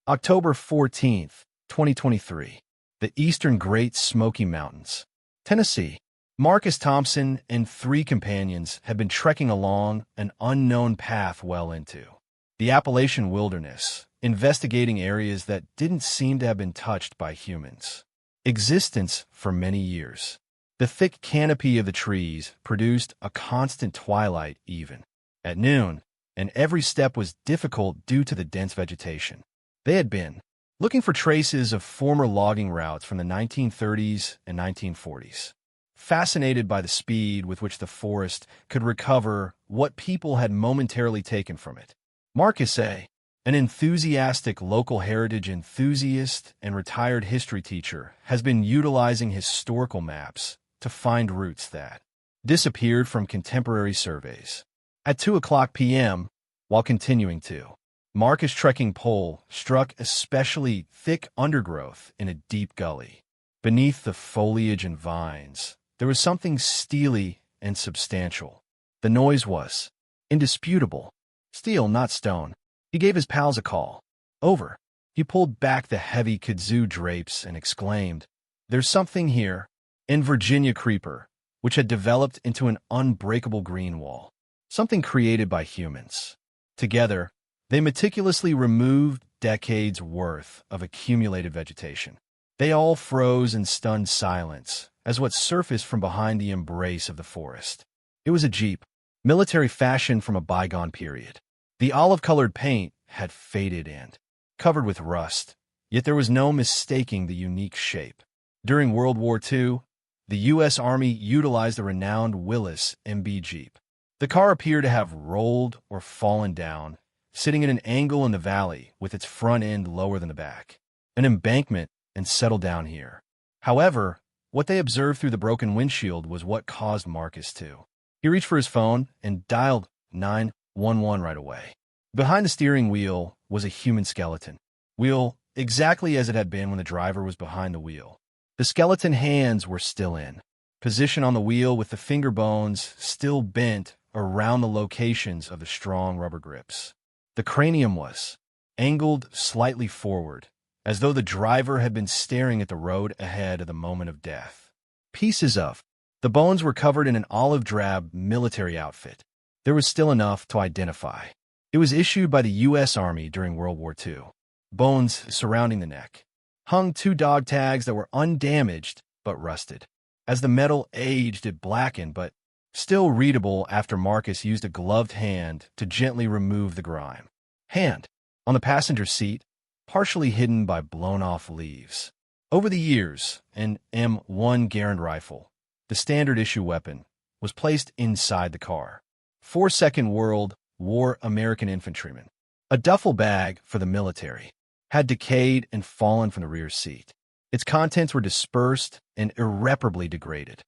October 14th, 2023. The Eastern Great Smoky Mountains, Tennessee. Marcus Thompson and three companions had been trekking along an unknown path well into the Appalachian wilderness, investigating areas that didn't seem to have been touched by humans' existence for many years. The thick canopy of the trees produced a constant twilight even at noon, and every step was difficult due to the dense vegetation. They had been looking for traces of former logging routes from the 1930s and 1940s, fascinated by the speed with which the forest could recover what people had momentarily taken from it. Marcus A., an enthusiastic local heritage enthusiast and retired history teacher, has been utilizing historical maps to find routes that disappeared from contemporary surveys. At 2:00 p.m., while continuing to Marcus' trekking pole struck especially thick undergrowth in a deep gully. Beneath the foliage and vines, there was something steely and substantial. The noise was indisputable. Steel, not stone. He gave his pals a call. Over. He pulled back the heavy kudzu drapes and exclaimed, "There's something here." In Virginia creeper, which had developed into an unbreakable green wall. Something created by humans. Together, they meticulously removed decades' worth of accumulated vegetation. They all froze in stunned silence as what surfaced from behind the embrace of the forest. It was a Jeep, military fashion from a bygone period. The olive-colored paint had faded and covered with rust, yet there was no mistaking the unique shape. During World War II, the U.S. Army utilized the renowned Willis MB Jeep. The car appeared to have rolled or fallen down, sitting at an angle in the valley with its front end lower than the back. An embankment, and settled down here. However, what they observed through the broken windshield was what caused Marcus to. He reached for his phone and dialed 911 right away. Behind the steering wheel was a human skeleton. Wheel exactly as it had been when the driver was behind the wheel. The skeleton hands were still in position on the wheel with the finger bones still bent around the locations of the strong rubber grips. The cranium was angled slightly forward, as though the driver had been staring at the road ahead at the moment of death. Pieces of the bones were covered in an olive drab military outfit. There was still enough to identify. It was issued by the U.S. Army during World War II. Bones surrounding the neck hung two dog tags that were undamaged but rusted. As the metal aged, it blackened, but still readable after Marcus used a gloved hand to gently remove the grime. Hand on the passenger seat, partially hidden by blown-off leaves. Over the years, an M1 Garand rifle, the standard-issue weapon, was placed inside the car. For Second World War American infantrymen. A duffel bag for the military had decayed and fallen from the rear seat. Its contents were dispersed and irreparably degraded.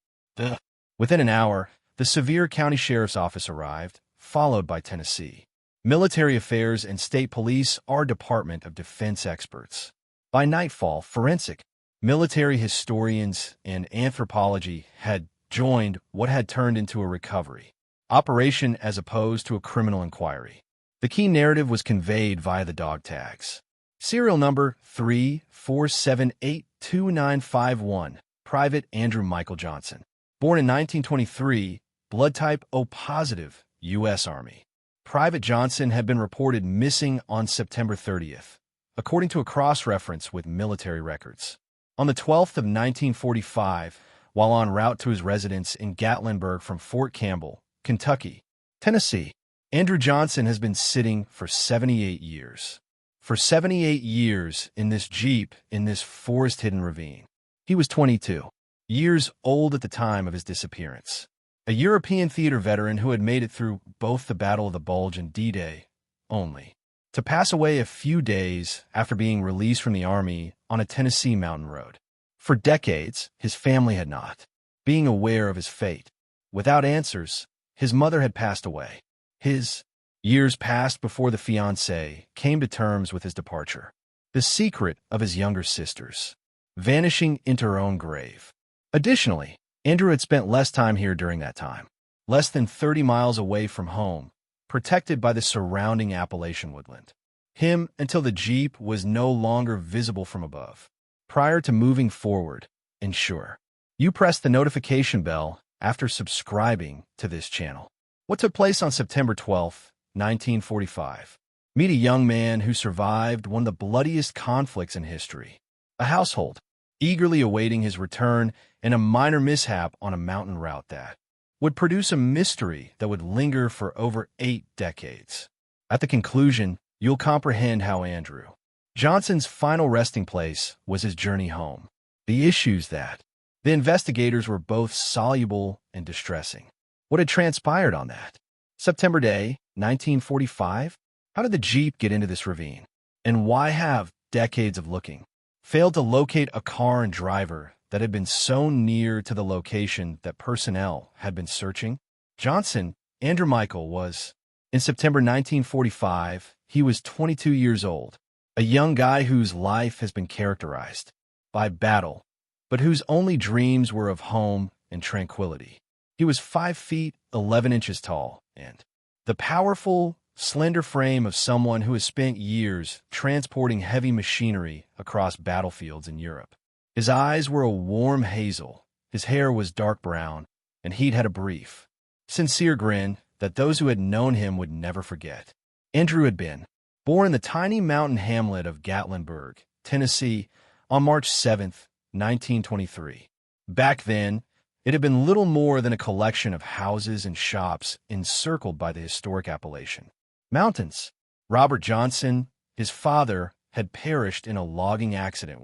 Within an hour, the Sevier County Sheriff's Office arrived, followed by Tennessee Military Affairs and State Police, our Department of Defense experts. By nightfall, forensic, military historians, and anthropology had joined what had turned into a recovery operation as opposed to a criminal inquiry. The key narrative was conveyed via the dog tags. Serial number 3478291, Private Andrew Michael Johnson. Born in 1923, blood type O positive, U.S. Army. Private Johnson had been reported missing on September 30th, according to a cross-reference with military records. On the 12th of 1945, while en route to his residence in Gatlinburg from Fort Campbell, Kentucky, Tennessee, Andrew Johnson has been sitting for 78 years. For 78 years in this Jeep in this forest-hidden ravine. He was 22 years old at the time of his disappearance. A European theater veteran who had made it through both the Battle of the Bulge and D-Day, only to pass away a few days after being released from the Army on a Tennessee mountain road. For decades, his family had not, being aware of his fate. Without answers, his mother had passed away. His years passed before the fiancée came to terms with his departure. The secret of his younger sisters, vanishing into her own grave. Additionally, Andrew had spent less time here during that time, less than 30 miles away from home, protected by the surrounding Appalachian woodland. him until the Jeep was no longer visible from above. Prior to moving forward, ensure you press the notification bell after subscribing to this channel. What took place on September 12, 1945? Meet a young man who survived one of the bloodiest conflicts in history. A household eagerly awaiting his return, and a minor mishap on a mountain route that would produce a mystery that would linger for over 8 decades. At the conclusion, you'll comprehend how Andrew Johnson's final resting place was his journey home. The issues that the investigators were both soluble and distressing. What had transpired on that September day, 1945? How did the Jeep get into this ravine? And why have decades of looking failed to locate a car and driver that had been so near to the location that personnel had been searching? Johnson, Andrew Michael, was, in September 1945, he was 22 years old, a young guy whose life has been characterized by battle, but whose only dreams were of home and tranquility. He was 5 feet 11 inches tall, and the powerful, slender frame of someone who has spent years transporting heavy machinery across battlefields in Europe. His eyes were a warm hazel, his hair was dark brown, and he'd had a brief, sincere grin that those who had known him would never forget. Andrew had been born in the tiny mountain hamlet of Gatlinburg, Tennessee, on March 7, 1923. Back then, it had been little more than a collection of houses and shops encircled by the historic Appalachian Mountains. Robert Johnson, his father, had perished in a logging accident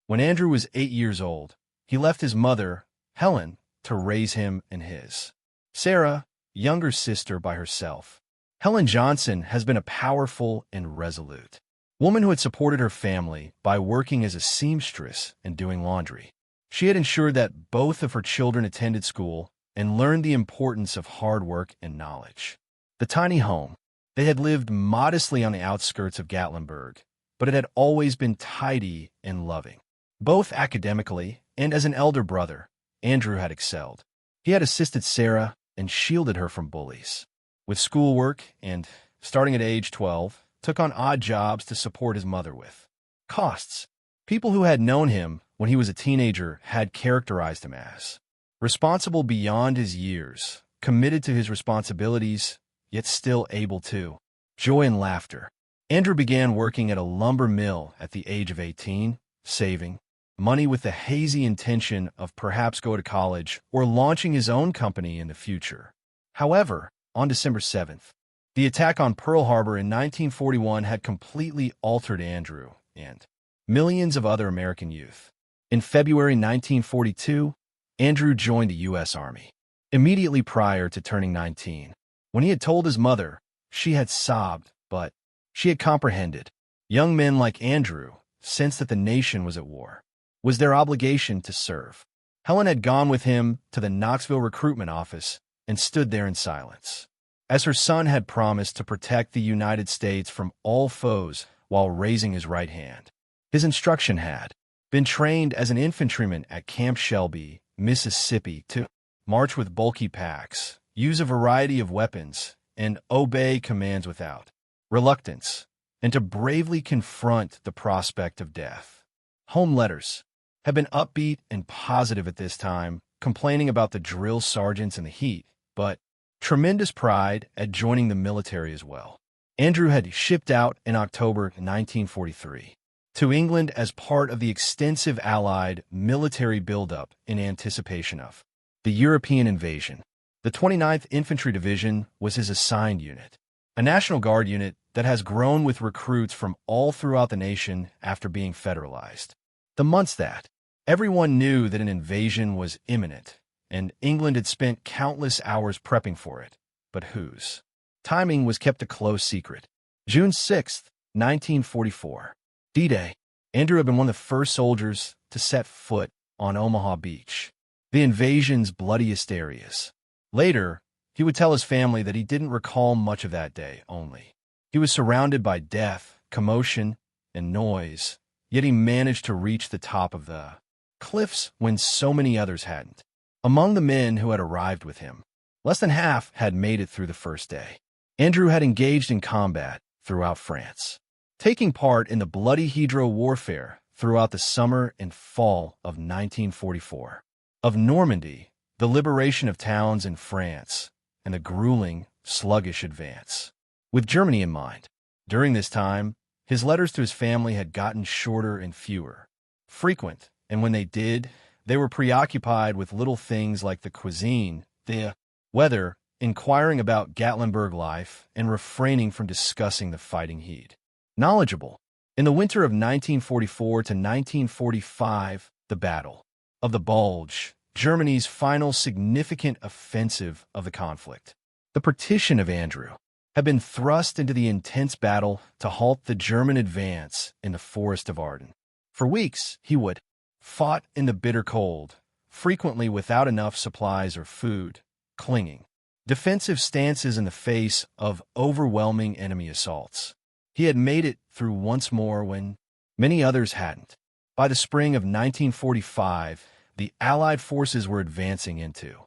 when Andrew was 8 years old. He left his mother, Helen, to raise him and his Sarah, younger sister, by herself. Helen Johnson has been a powerful and resolute woman who had supported her family by working as a seamstress and doing laundry. She had ensured that both of her children attended school and learned the importance of hard work and knowledge. The tiny home, they had lived modestly on the outskirts of Gatlinburg, but it had always been tidy and loving. Both academically and as an elder brother, Andrew had excelled. He had assisted Sarah and shielded her from bullies. With schoolwork and, starting at age 12, took on odd jobs to support his mother with costs. People who had known him when he was a teenager had characterized him as responsible beyond his years, committed to his responsibilities, yet still able to joy and laughter. Andrew began working at a lumber mill at the age of 18, saving money with the hazy intention of perhaps going to college or launching his own company in the future. However, on December 7th, the attack on Pearl Harbor in 1941 had completely altered Andrew and millions of other American youth. In February 1942, Andrew joined the U.S. Army. Immediately prior to turning 19, when he had told his mother, she had sobbed, but she had comprehended. Young men like Andrew sensed that the nation was at war. Was their obligation to serve. Helen had gone with him to the Knoxville recruitment office and stood there in silence, as her son had promised to protect the United States from all foes while raising his right hand. His instruction had been trained as an infantryman at Camp Shelby, Mississippi, to march with bulky packs, use a variety of weapons, and obey commands without reluctance, and to bravely confront the prospect of death. Home letters have been upbeat and positive at this time, complaining about the drill sergeants and the heat, but tremendous pride at joining the military as well. Andrew had shipped out in October 1943 to England as part of the extensive Allied military buildup in anticipation of the European invasion. The 29th Infantry Division was his assigned unit, a National Guard unit that has grown with recruits from all throughout the nation after being federalized. The months that everyone knew that an invasion was imminent, and England had spent countless hours prepping for it, but whose timing was kept a close secret. June 6, 1944. D-Day. Andrew had been one of the first soldiers to set foot on Omaha Beach, the invasion's bloodiest areas. Later, he would tell his family that he didn't recall much of that day only. He was surrounded by death, commotion, and noise, yet he managed to reach the top of the cliffs when so many others hadn't. Among the men who had arrived with him, less than half had made it through the first day. Andrew had engaged in combat throughout France, taking part in the bloody Hydro warfare throughout the summer and fall of 1944. Of Normandy, the liberation of towns in France, and the grueling, sluggish advance. With Germany in mind, during this time, his letters to his family had gotten shorter and fewer. Frequent, and when they did, they were preoccupied with little things like the cuisine, the weather, inquiring about Gatlinburg life, and refraining from discussing the fighting heat. Knowledgeable. In the winter of 1944 to 1945, the Battle of the Bulge, Germany's final significant offensive of the conflict. The partition of Andrew had been thrust into the intense battle to halt the German advance in the Forest of Ardennes. For weeks, he would fought in the bitter cold, frequently without enough supplies or food, clinging defensive stances in the face of overwhelming enemy assaults. He had made it through once more when many others hadn't. By the spring of 1945, the Allied forces were advancing into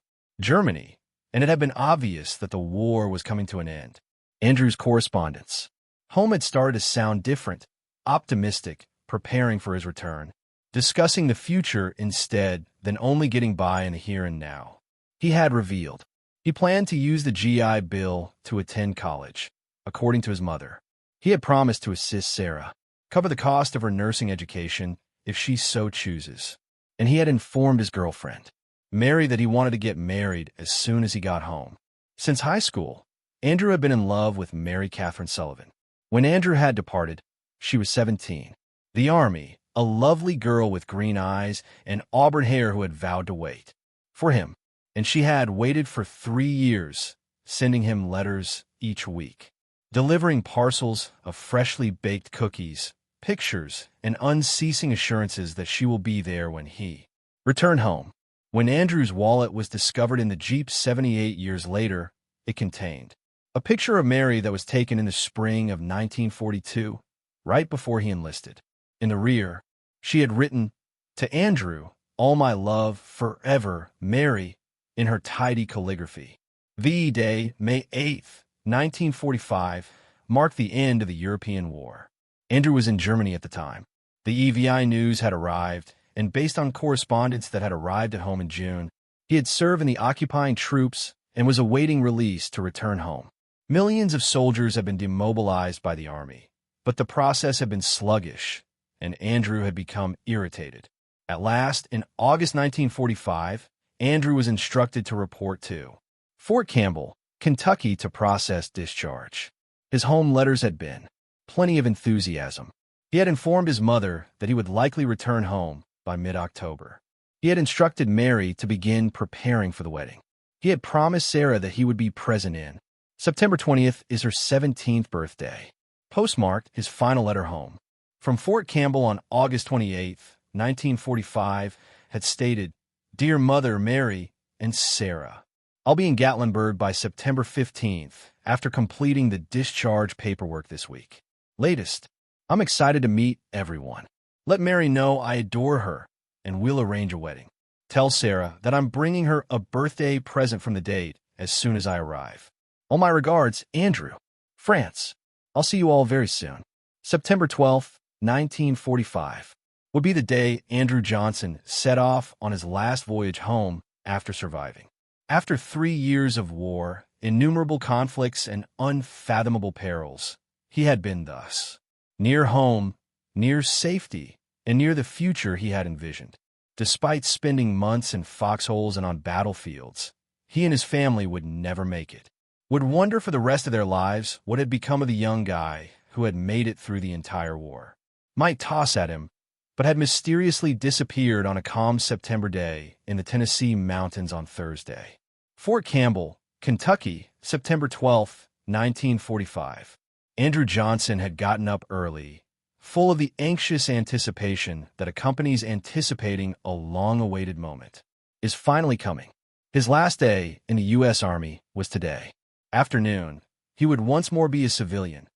Germany, and it had been obvious that the war was coming to an end. Andrew's correspondence home had started to sound different, optimistic, preparing for his return, discussing the future instead than only getting by in the here and now. He had revealed he planned to use the GI Bill to attend college, according to his mother. He had promised to assist Sarah, cover the cost of her nursing education if she so chooses. And he had informed his girlfriend, Mary, that he wanted to get married as soon as he got home. Since high school, Andrew had been in love with Mary Catherine Sullivan. When Andrew had departed, she was 17. The Army, a lovely girl with green eyes and auburn hair who had vowed to wait for him. And she had waited for 3 years, sending him letters each week, delivering parcels of freshly baked cookies, pictures, and unceasing assurances that she will be there when he returned home. When Andrew's wallet was discovered in the Jeep 78 years later, it contained a picture of Mary that was taken in the spring of 1942, right before he enlisted. In the rear, she had written, "To Andrew, all my love, forever, Mary," in her tidy calligraphy. VE Day, May 8th, 1945, marked the end of the European War. Andrew was in Germany at the time. The EVI news had arrived, and based on correspondence that had arrived at home in June, he had served in the occupying troops and was awaiting release to return home. Millions of soldiers had been demobilized by the Army, but the process had been sluggish, and Andrew had become irritated. At last, in August 1945, Andrew was instructed to report to Fort Campbell, Kentucky, to process discharge. His home letters had been plenty of enthusiasm. He had informed his mother that he would likely return home by mid-October. He had instructed Mary to begin preparing for the wedding. He had promised Sarah that he would be present in September 20th is her 17th birthday. Postmarked his final letter home from Fort Campbell on August 28th, 1945, had stated, "Dear Mother, Mary, and Sarah, I'll be in Gatlinburg by September 15th after completing the discharge paperwork this week. Latest, I'm excited to meet everyone. Let Mary know I adore her, and we'll arrange a wedding. Tell Sarah that I'm bringing her a birthday present from the date as soon as I arrive. All my regards, Andrew. France. I'll see you all very soon." September 12th, 1945, would be the day Andrew Johnson set off on his last voyage home after surviving. After 3 years of war, innumerable conflicts, and unfathomable perils, he had been thus near home, near safety, and near the future he had envisioned. Despite spending months in foxholes and on battlefields, he and his family would never make it. Would wonder for the rest of their lives what had become of the young guy who had made it through the entire war. Might toss at him, but had mysteriously disappeared on a calm September day in the Tennessee mountains on Thursday. Fort Campbell, Kentucky, September 12th, 1945. Andrew Johnson had gotten up early, full of the anxious anticipation that accompanies anticipating a long-awaited moment is finally coming. His last day in the U.S. Army was today. Afternoon, he would once more be a civilian,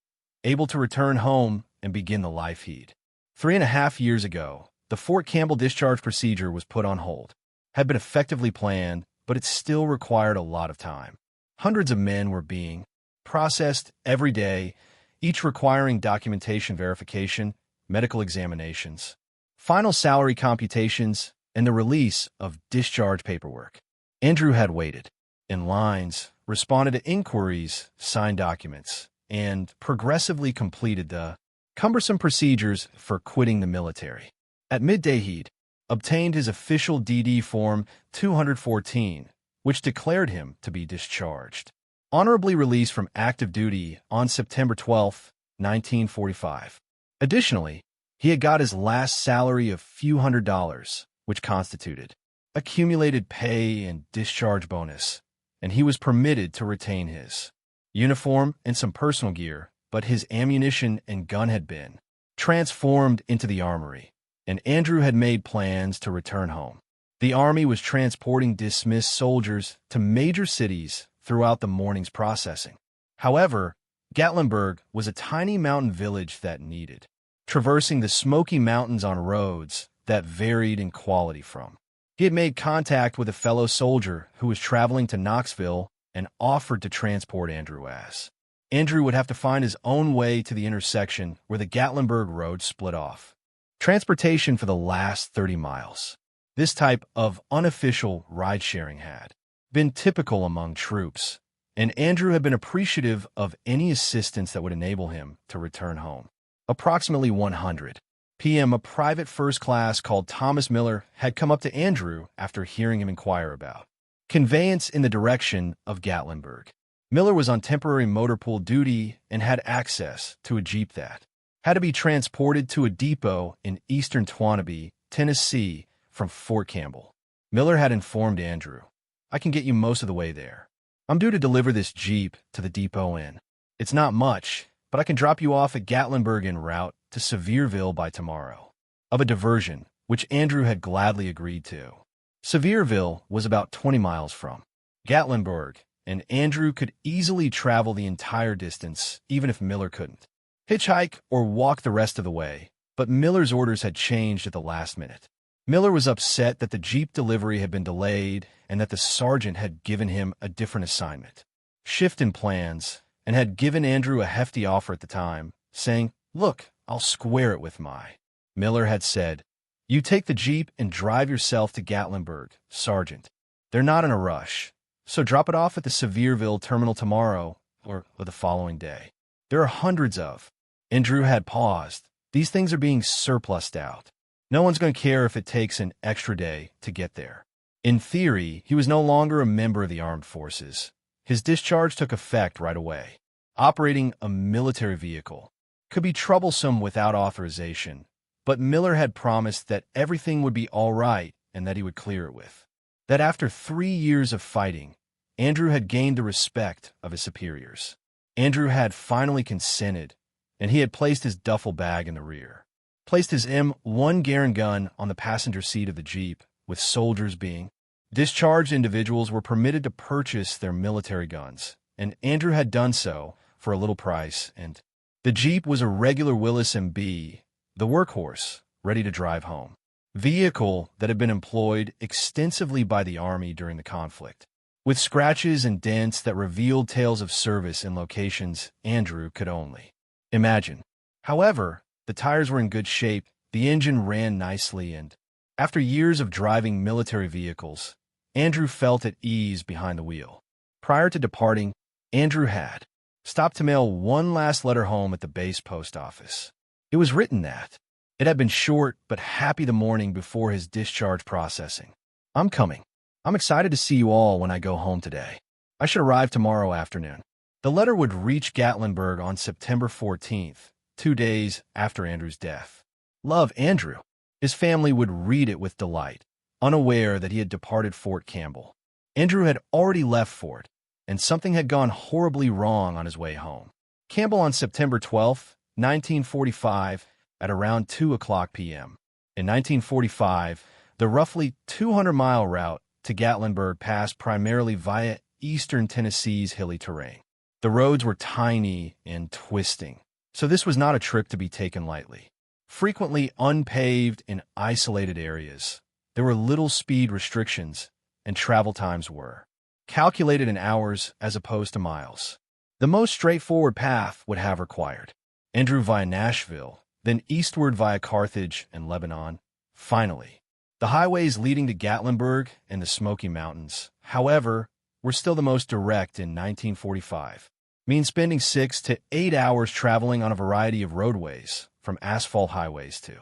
able to return home and begin the life he'd. 3.5 years ago, the Fort Campbell discharge procedure was put on hold. Had been effectively planned, but it still required a lot of time. Hundreds of men were being processed every day, each requiring documentation verification, medical examinations, final salary computations, and the release of discharge paperwork. Andrew had waited in lines, responded to inquiries, signed documents, and progressively completed the cumbersome procedures for quitting the military. At midday, he'd obtained his official DD Form 214, which declared him to be discharged, honorably released from active duty on September 12, 1945. Additionally, he had got his last salary of few $100s, which constituted accumulated pay and discharge bonus, and he was permitted to retain his uniform and some personal gear, but his ammunition and gun had been transformed into the armory, and Andrew had made plans to return home. The Army was transporting dismissed soldiers to major cities throughout the morning's processing. However, Gatlinburg was a tiny mountain village that needed traversing the Smoky Mountains on roads that varied in quality from. He had made contact with a fellow soldier who was traveling to Knoxville and offered to transport Andrew as Andrew would have to find his own way to the intersection where the Gatlinburg Road split off. Transportation for the last 30 miles. This type of unofficial ride-sharing had been typical among troops, and Andrew had been appreciative of any assistance that would enable him to return home. Approximately 100 p.m., a private first class called Thomas Miller had come up to Andrew after hearing him inquire about conveyance in the direction of Gatlinburg. Miller was on temporary motor pool duty and had access to a Jeep that had to be transported to a depot in eastern Twannaby, Tennessee, from Fort Campbell. Miller had informed Andrew, "I can get you most of the way there. I'm due to deliver this Jeep to the depot it's not much, but I can drop you off at Gatlinburg en route to Sevierville by tomorrow." Of a diversion, which Andrew had gladly agreed to. Sevierville was about 20 miles from Gatlinburg, and Andrew could easily travel the entire distance, even if Miller couldn't hitchhike or walk the rest of the way, but Miller's orders had changed at the last minute. Miller was upset that the Jeep delivery had been delayed and that the sergeant had given him a different assignment, shift in plans, and had given Andrew a hefty offer at the time, saying, "Look, I'll square it with my." Miller had said, "You take the Jeep and drive yourself to Gatlinburg, Sergeant. They're not in a rush, so drop it off at the Sevierville terminal tomorrow or the following day. There are hundreds of." Andrew had paused. "These things are being surplused out. No one's going to care if it takes an extra day to get there." In theory, he was no longer a member of the armed forces. His discharge took effect right away. Operating a military vehicle could be troublesome without authorization, but Miller had promised that everything would be all right and that he would clear it with. That after 3 years of fighting, Andrew had gained the respect of his superiors. Andrew had finally consented, and he had placed his duffel bag in the rear, placed his M1 Garand gun on the passenger seat of the Jeep, with soldiers being discharged. Individuals were permitted to purchase their military guns, and Andrew had done so for a little price, and the Jeep was a regular Willis MB, the workhorse, ready to drive home. Vehicle that had been employed extensively by the Army during the conflict, with scratches and dents that revealed tales of service in locations Andrew could only imagine. However, the tires were in good shape, the engine ran nicely, and after years of driving military vehicles, Andrew felt at ease behind the wheel. Prior to departing, Andrew had stopped to mail one last letter home at the base post office. It was written that it had been short but happy the morning before his discharge processing. "I'm coming. I'm excited to see you all when I go home today. I should arrive tomorrow afternoon." The letter would reach Gatlinburg on September 14th, 2 days after Andrew's death. "Love, Andrew." His family would read it with delight, unaware that he had departed Fort Campbell. Andrew had already left Fort, and something had gone horribly wrong on his way home. Campbell on September 12, 1945, at around 2 o'clock p.m. In 1945, the roughly 200-mile route to Gatlinburg passed primarily via eastern Tennessee's hilly terrain. The roads were tiny and twisting, so this was not a trip to be taken lightly. Frequently unpaved in isolated areas, there were little speed restrictions, and travel times were calculated in hours as opposed to miles. The most straightforward path would have required Andrew via Nashville, then eastward via Carthage and Lebanon. Finally, the highways leading to Gatlinburg and the Smoky Mountains, however, were still the most direct in 1945, means spending 6 to 8 hours traveling on a variety of roadways, from asphalt highways to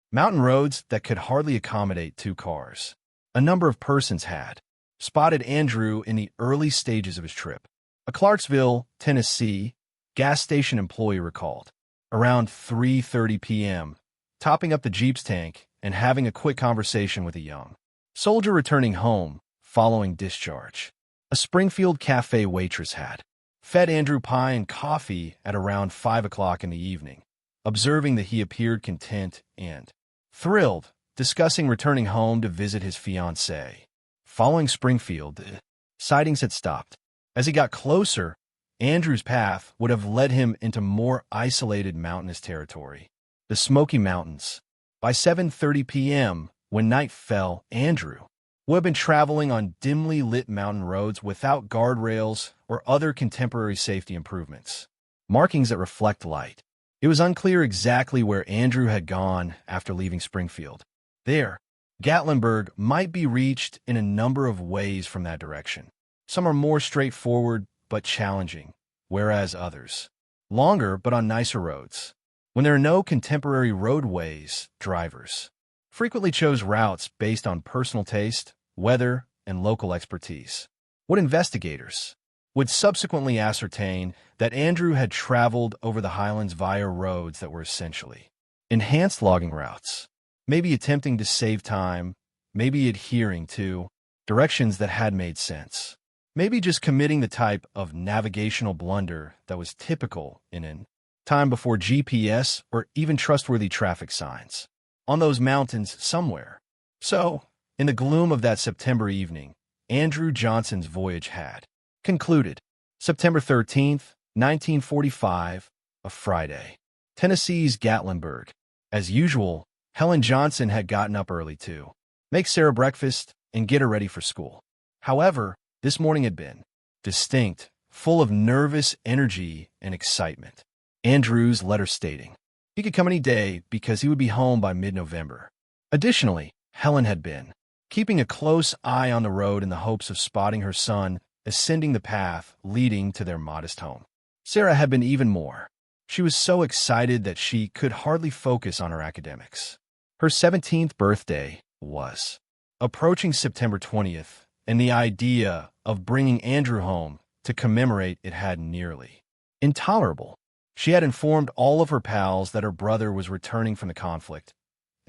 mountain roads that could hardly accommodate 2 cars. A number of persons had spotted Andrew in the early stages of his trip. A Clarksville, Tennessee, gas station employee recalled, around 3:30 p.m., topping up the Jeep's tank and having a quick conversation with a young soldier returning home following discharge. A Springfield cafe waitress had fed Andrew pie and coffee at around 5 o'clock in the evening, observing that he appeared content and thrilled, discussing returning home to visit his fiancée. Following Springfield, the sightings had stopped. As he got closer, Andrew's path would have led him into more isolated mountainous territory, the Smoky Mountains. By 7:30 p.m., when night fell, Andrew would have been traveling on dimly lit mountain roads without guardrails or other contemporary safety improvements, markings that reflect light. It was unclear exactly where Andrew had gone after leaving Springfield. There, Gatlinburg might be reached in a number of ways from that direction. Some are more straightforward but challenging, whereas others, longer but on nicer roads. When there are no contemporary roadways, drivers frequently chose routes based on personal taste, weather, and local expertise. What investigators would subsequently ascertain that Andrew had traveled over the highlands via roads that were essentially enhanced logging routes, maybe attempting to save time, maybe adhering to directions that had made sense. Maybe just committing the type of navigational blunder that was typical in a time before GPS or even trustworthy traffic signs on those mountains somewhere. So, in the gloom of that September evening, Andrew Johnson's voyage had concluded. September 13th, 1945, a Friday. Tennessee's Gatlinburg. As usual, Helen Johnson had gotten up early to make Sarah breakfast and get her ready for school. However, this morning had been distinct, full of nervous energy and excitement. Andrew's letter stating he could come any day because he would be home by mid-November. Additionally, Helen had been keeping a close eye on the road in the hopes of spotting her son ascending the path leading to their modest home. Sarah had been even more. She was so excited that she could hardly focus on her academics. Her 17th birthday was approaching September 20th, and the idea of bringing Andrew home to commemorate it had nearly intolerable. She had informed all of her pals that her brother was returning from the conflict,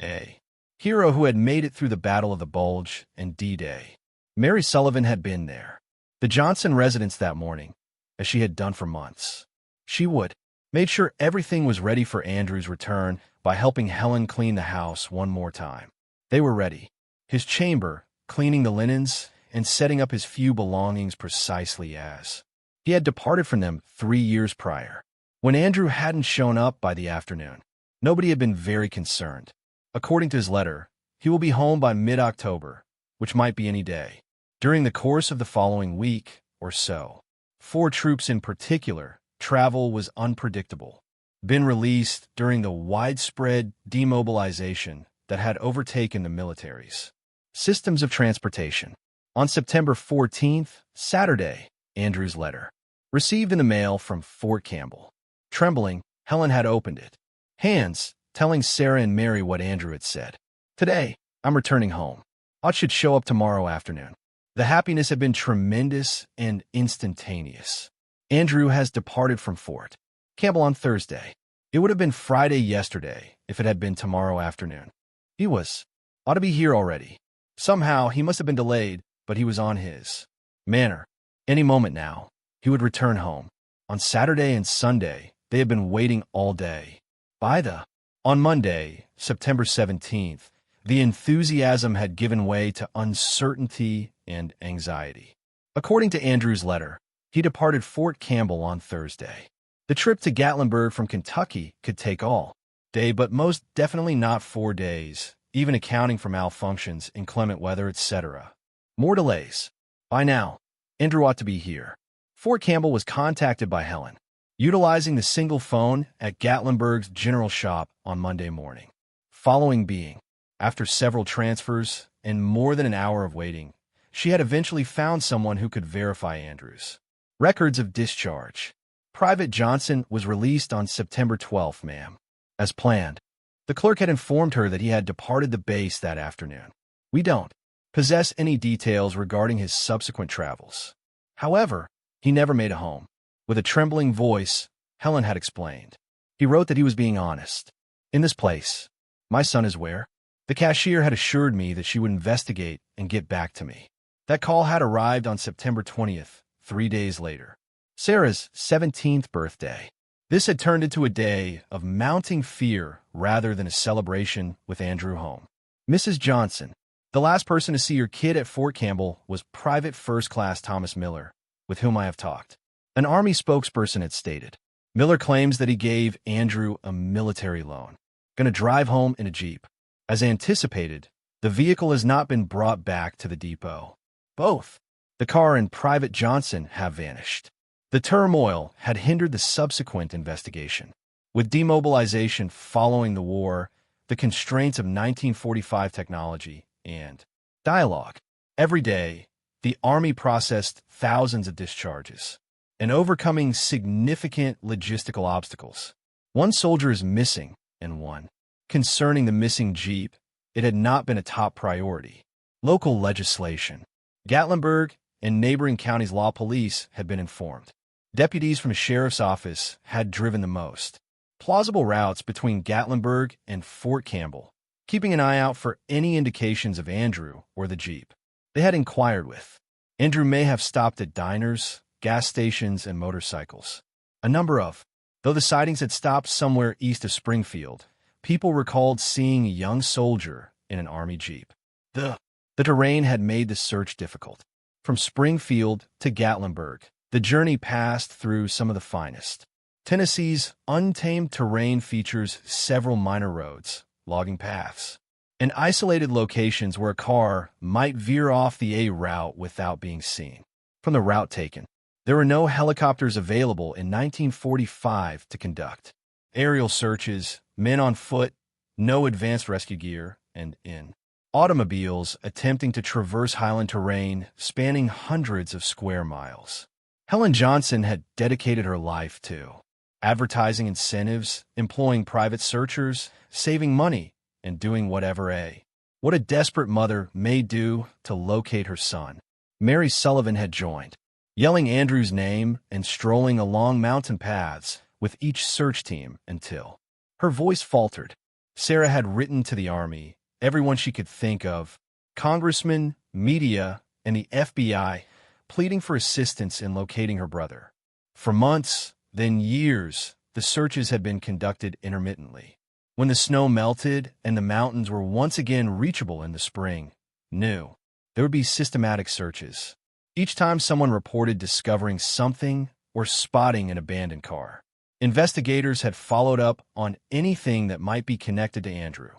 a hero who had made it through the Battle of the Bulge and D-Day. Mary Sullivan had been there, the Johnson residence that morning, as she had done for months. She would made sure everything was ready for Andrew's return by helping Helen clean the house one more time. They were ready. His chamber, cleaning the linens, and setting up his few belongings precisely as he had departed from them 3 years prior. When Andrew hadn't shown up by the afternoon, nobody had been very concerned. According to his letter, he will be home by mid-October, which might be any day. During the course of the following week or so, for troops in particular, travel was unpredictable. Been released during the widespread demobilization that had overtaken the militaries. Systems of transportation. On September 14th, Saturday, Andrew's letter, received in the mail from Fort Campbell. Trembling, Helen had opened it. Hands, telling Sarah and Mary what Andrew had said. Today, I'm returning home. I should show up tomorrow afternoon. The happiness had been tremendous and instantaneous. Andrew has departed from Fort Campbell on Thursday. It would have been Friday yesterday if it had been tomorrow afternoon. He ought to be here already. Somehow, he must have been delayed, but he was on his manner. Any moment now, he would return home. On Saturday and Sunday, they had been waiting all day. On Monday, September 17th, the enthusiasm had given way to uncertainty and anxiety. According to Andrew's letter, he departed Fort Campbell on Thursday. The trip to Gatlinburg from Kentucky could take all day, but most definitely not 4 days, even accounting for malfunctions, inclement weather, etc. More delays. By now, Andrew ought to be here. Fort Campbell was contacted by Helen, utilizing the single phone at Gatlinburg's general shop on Monday morning. Following being, after several transfers and more than an hour of waiting, she had eventually found someone who could verify Andrews' records of discharge. Private Johnson was released on September 12th, ma'am. As planned, the clerk had informed her that he had departed the base that afternoon. We don't possess any details regarding his subsequent travels. However, he never made it home. With a trembling voice, Helen had explained. He wrote that he was being honest. In this place, my son is where? The cashier had assured me that she would investigate and get back to me. That call had arrived on September 20th, 3 days later. Sarah's 17th birthday. This had turned into a day of mounting fear rather than a celebration with Andrew home. Mrs. Johnson, the last person to see your kid at Fort Campbell was Private First Class Thomas Miller, with whom I have talked. An Army spokesperson had stated. Miller claims that he gave Andrew a military loan. Gonna drive home in a Jeep. As anticipated, the vehicle has not been brought back to the depot. Both the car and Private Johnson have vanished. The turmoil had hindered the subsequent investigation. With demobilization following the war, the constraints of 1945 technology, and dialogue. Every day, the Army processed thousands of discharges and overcoming significant logistical obstacles. One soldier is missing, and one. Concerning the missing Jeep, it had not been a top priority. Local legislation. Gatlinburg and neighboring counties' law police had been informed. Deputies from the sheriff's office had driven the most plausible routes between Gatlinburg and Fort Campbell, keeping an eye out for any indications of Andrew or the Jeep. They had inquired with. Andrew may have stopped at diners, gas stations, and motorcycles. A number of. Though the sightings had stopped somewhere east of Springfield, people recalled seeing a young soldier in an Army Jeep. The terrain had made the search difficult. From Springfield to Gatlinburg, the journey passed through some of the finest. Tennessee's untamed terrain features several minor roads, logging paths, and isolated locations where a car might veer off the A route without being seen. From the route taken, there were no helicopters available in 1945 to conduct aerial searches, men on foot, no advanced rescue gear, and in automobiles attempting to traverse highland terrain spanning hundreds of square miles. Helen Johnson had dedicated her life to advertising incentives, employing private searchers, saving money, and doing what a desperate mother may do to locate her son. Mary Sullivan had joined, yelling Andrew's name and strolling along mountain paths with each search team until her voice faltered. Sarah had written to the Army, everyone she could think of, congressmen, media, and the FBI, pleading for assistance in locating her brother. For months, then years, the searches had been conducted intermittently. When the snow melted and the mountains were once again reachable in the spring, there would be systematic searches. Each time someone reported discovering something or spotting an abandoned car, investigators had followed up on anything that might be connected to Andrew.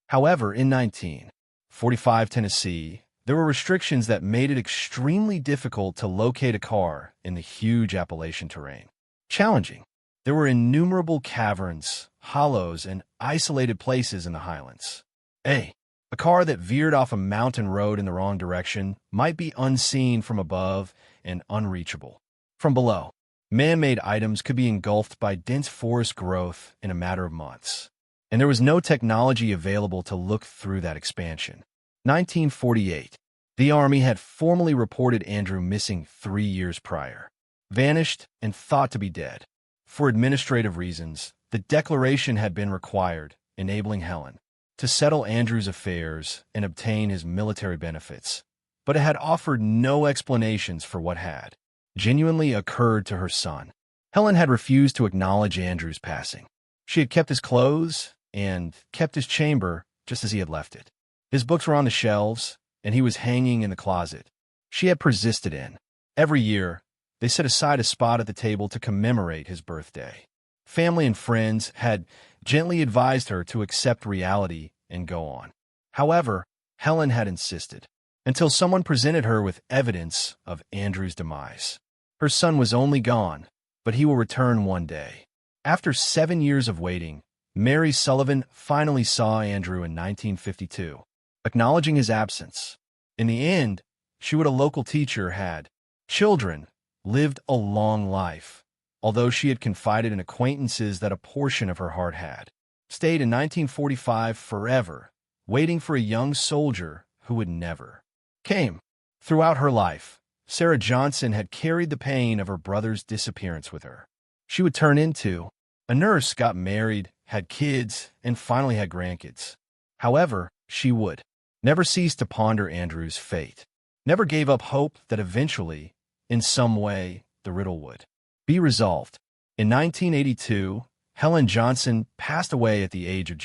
However, in 1945 Tennessee, there were restrictions that made it extremely difficult to locate a car in the huge Appalachian terrain. Challenging. There were innumerable caverns, hollows, and isolated places in the highlands. A car that veered off a mountain road in the wrong direction might be unseen from above and unreachable from below. Man-made items could be engulfed by dense forest growth in a matter of months, and there was no technology available to look through that expansion. 1948. The Army had formally reported Andrew missing 3 years prior, vanished and thought to be dead. For administrative reasons, the declaration had been required, enabling Helen to settle Andrew's affairs and obtain his military benefits, but it had offered no explanations for what had genuinely occurred to her son. Helen had refused to acknowledge Andrew's passing. She had kept his clothes and kept his chamber just as he had left it. His books were on the shelves, and he was hanging in the closet. She had persisted in. Every year, they set aside a spot at the table to commemorate his birthday. Family and friends had gently advised her to accept reality and go on. However, Helen had insisted, until someone presented her with evidence of Andrew's demise. Her son was only gone, but he will return one day. After 7 years of waiting, Mary Sullivan finally saw Andrew in 1952, acknowledging his absence. In the end, she what a local teacher had. Children lived a long life, although she had confided in acquaintances that a portion of her heart had stayed in 1945 forever, waiting for a young soldier who would never came. Throughout her life, Sarah Johnson had carried the pain of her brother's disappearance with her. She would turn into a nurse, got married, had kids, and finally had grandkids. However, she would never cease to ponder Andrew's fate, never gave up hope that eventually, in some way, the riddle would be resolved. In 1982, Helen Johnson passed away at the age of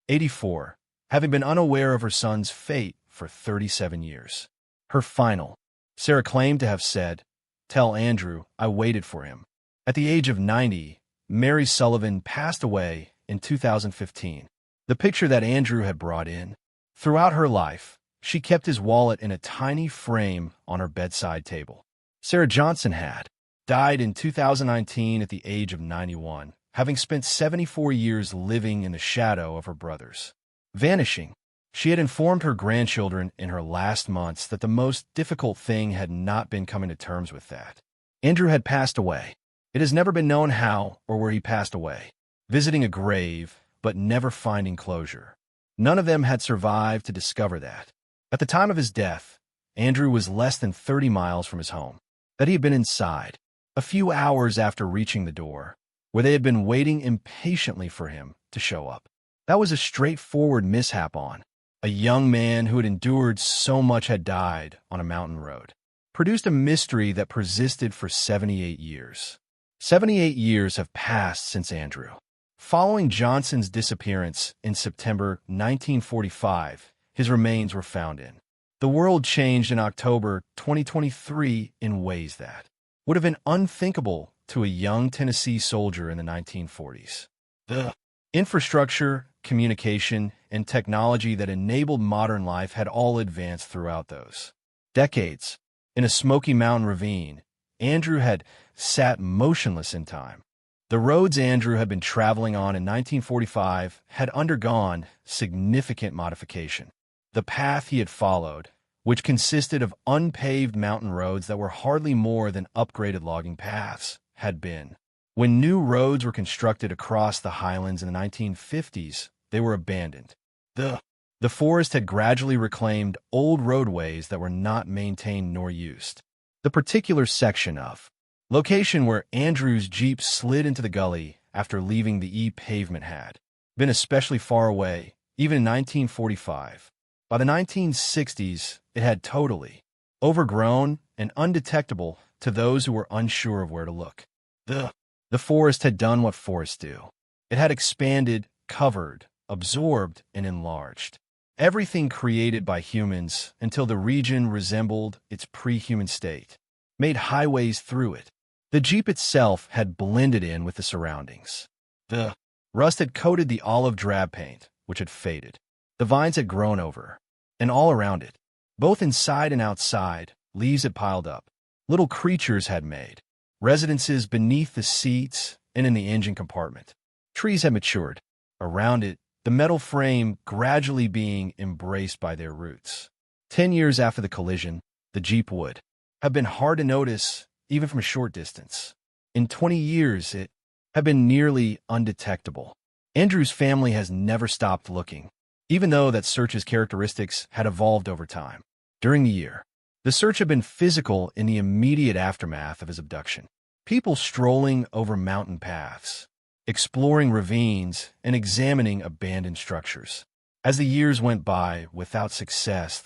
84, having been unaware of her son's fate for 37 years. Her final, Sarah claimed to have said, "Tell Andrew I waited for him." At the age of 90, Mary Sullivan passed away in 2015. The picture that Andrew had brought in. Throughout her life, she kept his wallet in a tiny frame on her bedside table. Sarah Johnson had died in 2019 at the age of 91, having spent 74 years living in the shadow of her brothers vanishing. She had informed her grandchildren in her last months that the most difficult thing had not been coming to terms with that. Andrew had passed away. It has never been known how or where he passed away, visiting a grave, but never finding closure. None of them had survived to discover that. At the time of his death, Andrew was less than 30 miles from his home, that he had been inside, a few hours after reaching the door, where they had been waiting impatiently for him to show up. That was a straightforward mishap on. A young man who had endured so much had died on a mountain road. Produced a mystery that persisted for 78 years. 78 years have passed since Andrew. Following Johnson's disappearance in September 1945, his remains were found in. The world changed in October 2023 in ways that would have been unthinkable to a young Tennessee soldier in the 1940s. The infrastructure, communication, and technology that enabled modern life had all advanced throughout those decades. In a Smoky Mountain ravine, Andrew had sat motionless in time. The roads Andrew had been traveling on in 1945 had undergone significant modification. The path he had followed, which consisted of unpaved mountain roads that were hardly more than upgraded logging paths, had been. When new roads were constructed across the highlands in the 1950s, they were abandoned. The forest had gradually reclaimed old roadways that were not maintained nor used. The particular section of location where Andrew's Jeep slid into the gully after leaving the pavement had been especially far away, even in 1945. By the 1960s, it had totally overgrown and undetectable to those who were unsure of where to look. The forest had done what forests do. It had expanded, covered, absorbed, and enlarged everything created by humans until the region resembled its pre-human state, made highways through it. The Jeep itself had blended in with the surroundings. The rust had coated the olive drab paint, which had faded. The vines had grown over, and all around it, both inside and outside, leaves had piled up. Little creatures had made residences beneath the seats and in the engine compartment. Trees had matured. Around it, the metal frame gradually being embraced by their roots. 10 years after the collision, the Jeep would have been hard to notice even from a short distance. In 20 years, it had been nearly undetectable. Andrew's family has never stopped looking, even though that search's characteristics had evolved over time. During the year, the search had been physical in the immediate aftermath of his abduction. People strolling over mountain paths, exploring ravines, and examining abandoned structures. As the years went by without success,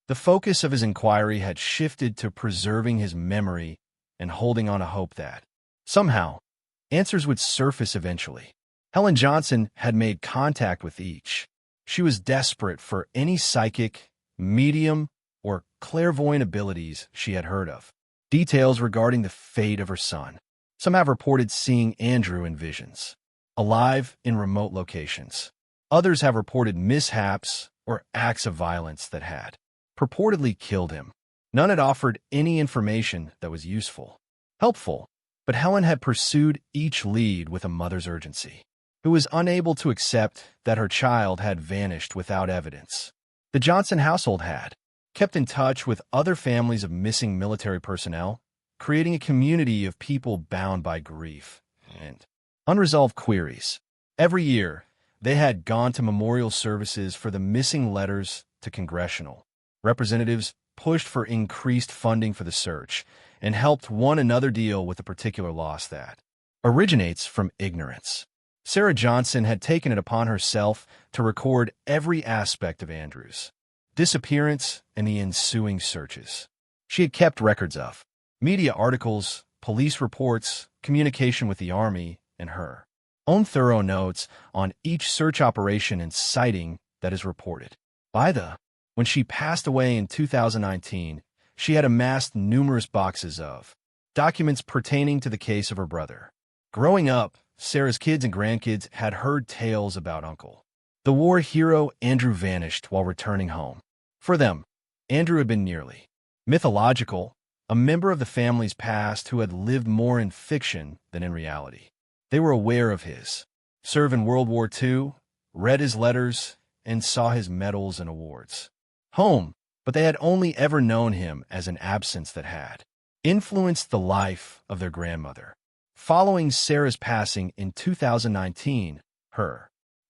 the focus of his inquiry had shifted to preserving his memory and holding on to hope that, somehow, answers would surface eventually. Helen Johnson had made contact with each. She was desperate for any psychic, medium, or clairvoyant abilities she had heard of. Details regarding the fate of her son. Some have reported seeing Andrew in visions, alive in remote locations. Others have reported mishaps or acts of violence that had purportedly killed him. None had offered any information that was useful. Helpful, but Helen had pursued each lead with a mother's urgency, who was unable to accept that her child had vanished without evidence. The Johnson household had kept in touch with other families of missing military personnel, creating a community of people bound by grief and unresolved queries. Every year, they had gone to memorial services for the missing letters to congressional representatives, pushed for increased funding for the search, and helped one another deal with the particular loss that originates from ignorance. Sarah Johnson had taken it upon herself to record every aspect of Andrew's disappearance and the ensuing searches. She had kept records of media articles, police reports, communication with the Army, and her own thorough notes on each search operation and sighting that is reported. When she passed away in 2019, she had amassed numerous boxes of documents pertaining to the case of her brother. Growing up, Sarah's kids and grandkids had heard tales about Uncle. The war hero Andrew vanished while returning home. For them, Andrew had been nearly mythological, a member of the family's past who had lived more in fiction than in reality. They were aware of his serve in World War II, read his letters, and saw his medals and awards home, but they had only ever known him as an absence that had influenced the life of their grandmother. Following Sarah's passing in 2019,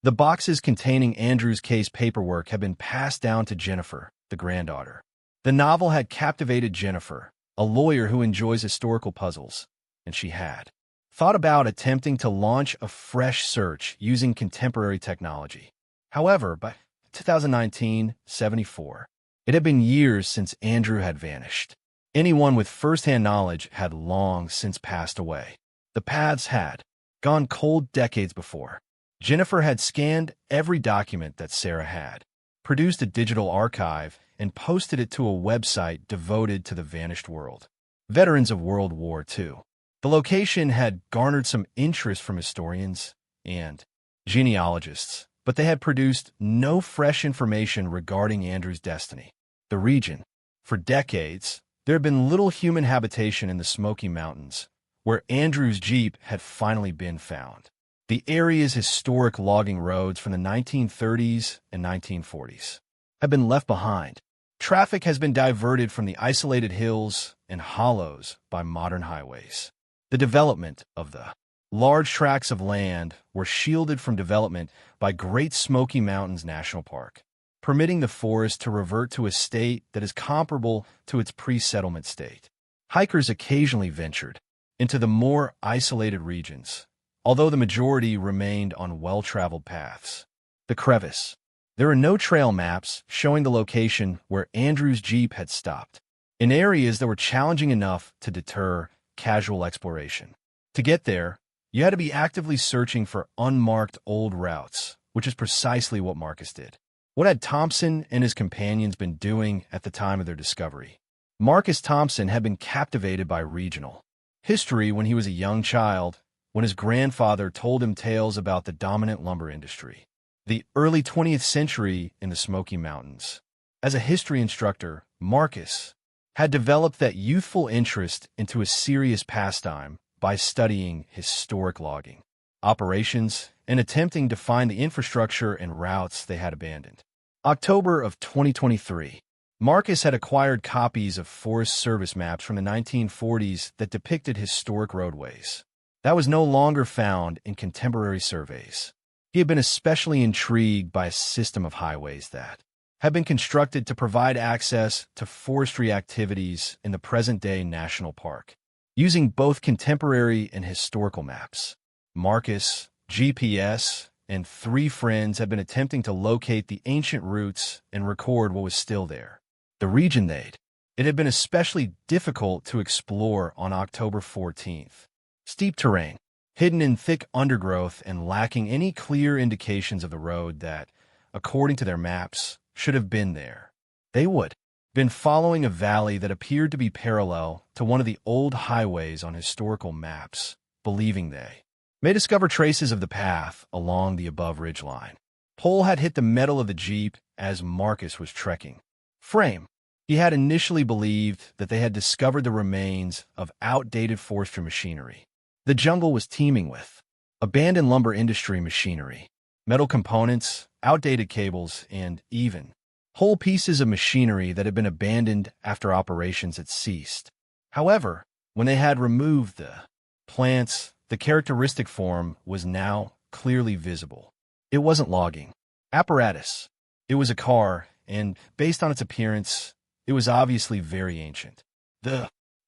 the boxes containing Andrew's case paperwork had been passed down to Jennifer, the granddaughter. The novel had captivated Jennifer, a lawyer who enjoys historical puzzles, and she had thought about attempting to launch a fresh search using contemporary technology. However, by 2019-74, it had been years since Andrew had vanished. Anyone with first-hand knowledge had long since passed away. The paths had gone cold decades before. Jennifer had scanned every document that Sarah had, produced a digital archive, and posted it to a website devoted to the vanished world. Veterans of World War II. The location had garnered some interest from historians and genealogists, but they had produced no fresh information regarding Andrew's destiny. The region. For decades, there had been little human habitation in the Smoky Mountains, where Andrew's Jeep had finally been found. The area's historic logging roads from the 1930s and 1940s have been left behind. Traffic has been diverted from the isolated hills and hollows by modern highways. The development of the large tracts of land were shielded from development by Great Smoky Mountains National Park, permitting the forest to revert to a state that is comparable to its pre-settlement state. Hikers occasionally ventured into the more isolated regions, although the majority remained on well-traveled paths. The crevice. There are no trail maps showing the location where Andrew's Jeep had stopped, in areas that were challenging enough to deter casual exploration. To get there, you had to be actively searching for unmarked old routes, which is precisely what Marcus did. What had Thompson and his companions been doing at the time of their discovery? Marcus Thompson had been captivated by regional history when he was a young child, when his grandfather told him tales about the dominant lumber industry, the early 20th century in the Smoky Mountains. As a history instructor, Marcus had developed that youthful interest into a serious pastime by studying historic logging operations and attempting to find the infrastructure and routes they had abandoned. October of 2023, Marcus had acquired copies of Forest Service maps from the 1940s that depicted historic roadways that was no longer found in contemporary surveys. He had been especially intrigued by a system of highways that had been constructed to provide access to forestry activities in the present-day national park. Using both contemporary and historical maps, Marcus, GPS, and 3 friends had been attempting to locate the ancient routes and record what was still there. The region it had been especially difficult to explore on October 14th. Steep terrain, hidden in thick undergrowth and lacking any clear indications of the road that, according to their maps, should have been there. They would have been following a valley that appeared to be parallel to one of the old highways on historical maps, believing they may discover traces of the path along the above ridgeline. Pole had hit the metal of the Jeep as Marcus was trekking. Frame. He had initially believed that they had discovered the remains of outdated forestry machinery. The jungle was teeming with abandoned lumber industry machinery, metal components, outdated cables, and even whole pieces of machinery that had been abandoned after operations had ceased. However, when they had removed the plants, the characteristic form was now clearly visible. It wasn't logging apparatus. It was a car, and based on its appearance, it was obviously very ancient.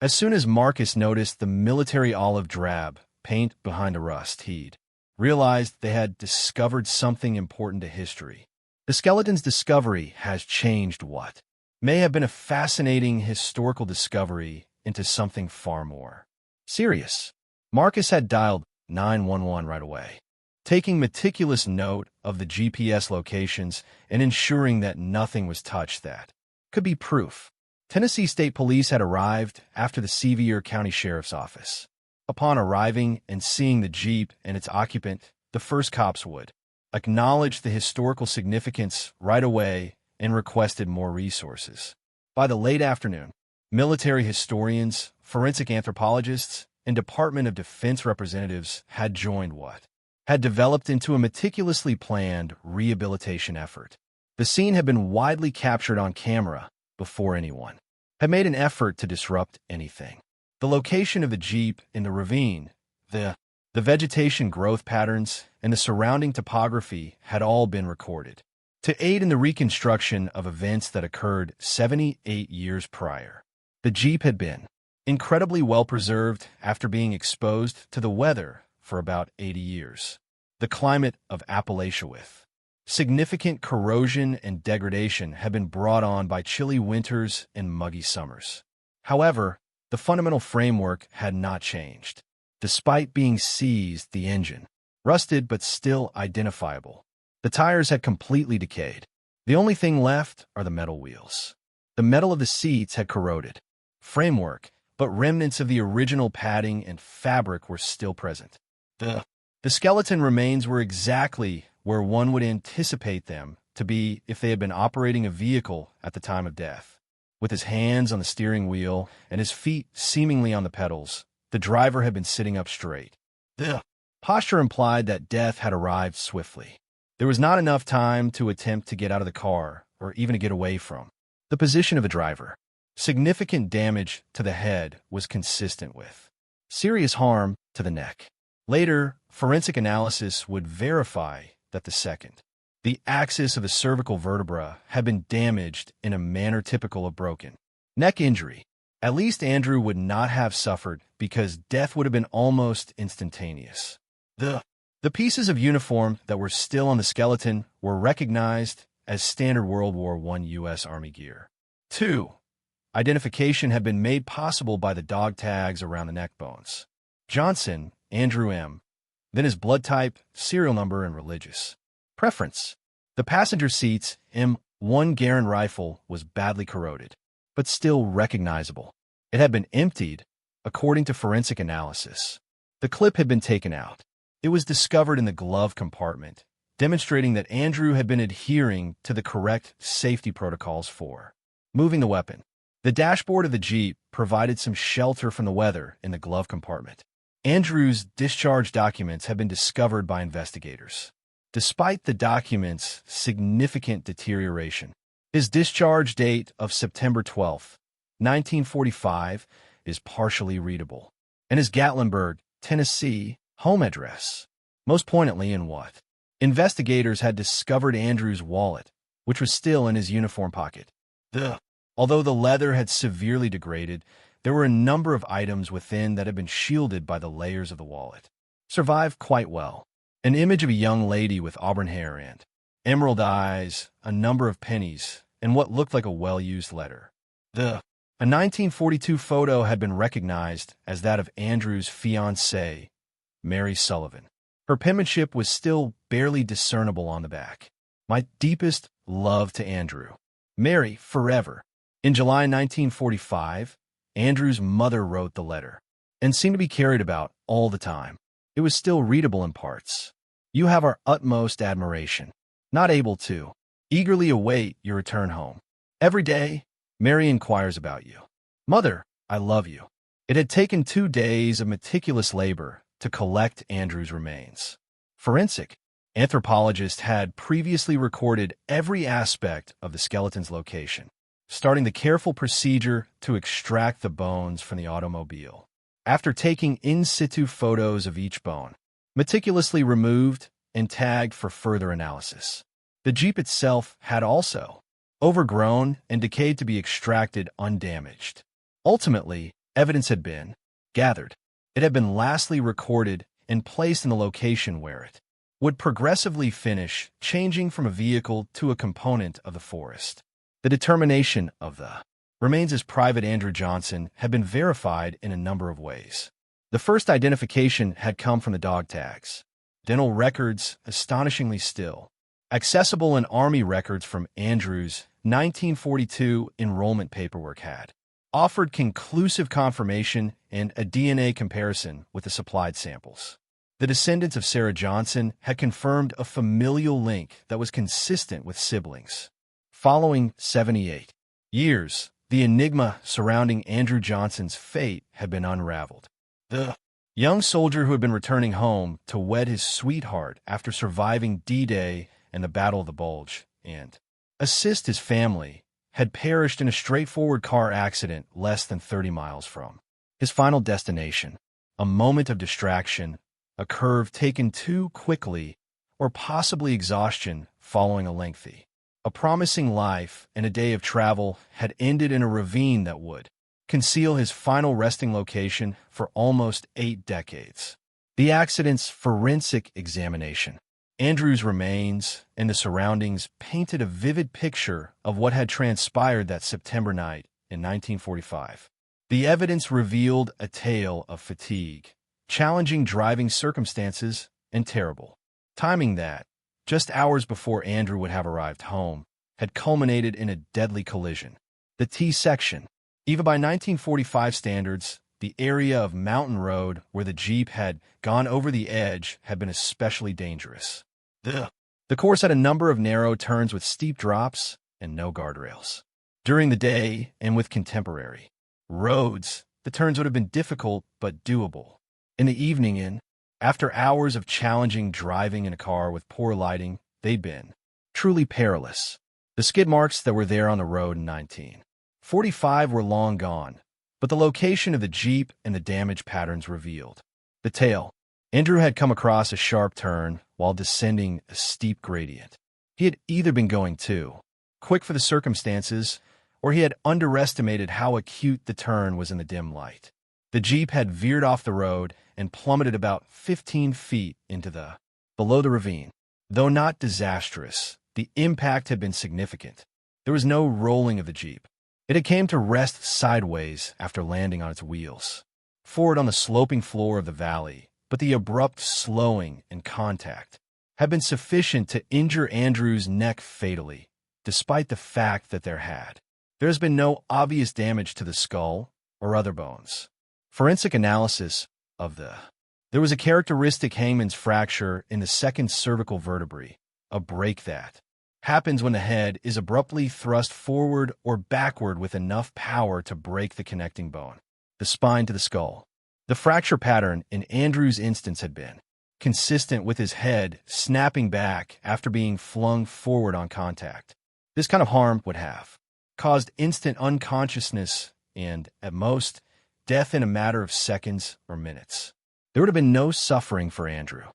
As soon as Marcus noticed the military olive drab paint behind the rust, he'd realized they had discovered something important to history. The skeleton's discovery has changed what may have been a fascinating historical discovery into something far more serious. Marcus had dialed 911 right away, taking meticulous note of the GPS locations and ensuring that nothing was touched that could be proof. Tennessee State Police had arrived after the Sevier County Sheriff's Office. Upon arriving and seeing the Jeep and its occupant, the first cops would acknowledge the historical significance right away and requested more resources. By the late afternoon, military historians, forensic anthropologists, and Department of Defense representatives had joined what had developed into a meticulously planned rehabilitation effort. The scene had been widely captured on camera before anyone had made an effort to disrupt anything. The location of the Jeep in the ravine, the vegetation growth patterns, and the surrounding topography had all been recorded to aid in the reconstruction of events that occurred 78 years prior. The Jeep had been incredibly well preserved after being exposed to the weather for about 80 years. The climate of Appalachia with significant corrosion and degradation had been brought on by chilly winters and muggy summers. However, the fundamental framework had not changed. Despite being seized, the engine, rusted but still identifiable. The tires had completely decayed. The only thing left are the metal wheels. The metal of the seats had corroded. Framework, but remnants of the original padding and fabric were still present. The skeleton remains were exactly where one would anticipate them to be if they had been operating a vehicle at the time of death. With his hands on the steering wheel and his feet seemingly on the pedals, the driver had been sitting up straight. The posture implied that death had arrived swiftly. There was not enough time to attempt to get out of the car or even to get away from the position of the driver. Significant damage to the head was consistent with serious harm to the neck. Later, forensic analysis would verify that the axis of the cervical vertebra had been damaged in a manner typical of broken neck injury. At least Andrew would not have suffered because death would have been almost instantaneous. The pieces of uniform that were still on the skeleton were recognized as standard World War I U.S. Army gear. 2. Identification had been made possible by the dog tags around the neck bones. Johnson, Andrew M., then his blood type, serial number, and religious preference. The passenger seat's M1 Garand rifle was badly corroded, but still recognizable. It had been emptied, according to forensic analysis. The clip had been taken out. It was discovered in the glove compartment, demonstrating that Andrew had been adhering to the correct safety protocols for moving the weapon. The dashboard of the Jeep provided some shelter from the weather in the glove compartment. Andrew's discharge documents had been discovered by investigators. Despite the documents' significant deterioration, his discharge date of September 12, 1945, is partially readable, and his Gatlinburg, Tennessee, home address. Most poignantly in what investigators had discovered Andrew's wallet, which was still in his uniform pocket. Although the leather had severely degraded, there were a number of items within that had been shielded by the layers of the wallet. Survived quite well. An image of a young lady with auburn hair and emerald eyes, a number of pennies, and what looked like a well-used letter. A 1942 photo had been recognized as that of Andrew's fiancée, Mary Sullivan. Her penmanship was still barely discernible on the back. My deepest love to Andrew. Mary, forever. In July 1945, Andrew's mother wrote the letter, and seemed to be carried about all the time. It was still readable in parts. You have our utmost admiration. Not able to eagerly await your return home. Every day, Mary inquires about you. Mother, I love you. It had taken 2 days of meticulous labor to collect Andrew's remains. Forensic anthropologists had previously recorded every aspect of the skeleton's location, starting the careful procedure to extract the bones from the automobile. After taking in situ photos of each bone, meticulously removed and tagged for further analysis, the Jeep itself had also overgrown and decayed to be extracted undamaged. Ultimately, evidence had been gathered. It had been lastly recorded and placed in the location where it would progressively finish, changing from a vehicle to a component of the forest. The determination of the remains as Private Andrew Johnson had been verified in a number of ways. The first identification had come from the dog tags. Dental records, astonishingly still, accessible in Army records from Andrew's 1942 enrollment paperwork had offered conclusive confirmation and a DNA comparison with the supplied samples. The descendants of Sarah Johnson had confirmed a familial link that was consistent with siblings. Following 78 years, the enigma surrounding Andrew Johnson's fate had been unraveled. The young soldier who had been returning home to wed his sweetheart after surviving D-Day and the Battle of the Bulge and assist his family had perished in a straightforward car accident less than 30 miles from his final destination. A moment of distraction, a curve taken too quickly, or possibly exhaustion following a lengthy, a promising life and a day of travel had ended in a ravine that would conceal his final resting location for almost 8 decades. The accident's forensic examination, Andrew's remains, and the surroundings painted a vivid picture of what had transpired that September night in 1945. The evidence revealed a tale of fatigue, challenging driving circumstances, and terrible timing that, just hours before Andrew would have arrived home, had culminated in a deadly collision. The T-section. Even by 1945 standards, the area of Mountain Road where the Jeep had gone over the edge had been especially dangerous. The course had a number of narrow turns with steep drops and no guardrails. During the day and with contemporary roads, the turns would have been difficult but doable. In the evening, after hours of challenging driving in a car with poor lighting, they'd been truly perilous. The skid marks that were there on the road in 1945 were long gone, but the location of the Jeep and the damage patterns revealed. The tail. Andrew had come across a sharp turn while descending a steep gradient. He had either been going too quick for the circumstances, or he had underestimated how acute the turn was in the dim light. The Jeep had veered off the road and plummeted about 15 feet into below the ravine. Though not disastrous, the impact had been significant. There was no rolling of the Jeep. It had came to rest sideways after landing on its wheels, forward on the sloping floor of the valley, but the abrupt slowing and contact had been sufficient to injure Andrew's neck fatally, despite the fact that there has been no obvious damage to the skull or other bones. Forensic analysis of there was a characteristic hangman's fracture in the second cervical vertebrae, a break that happens when the head is abruptly thrust forward or backward with enough power to break the connecting bone, the spine to the skull. The fracture pattern in Andrew's instance had been consistent with his head snapping back after being flung forward on contact. This kind of harm would have caused instant unconsciousness and, at most, death in a matter of seconds or minutes. There would have been no suffering for Andrew.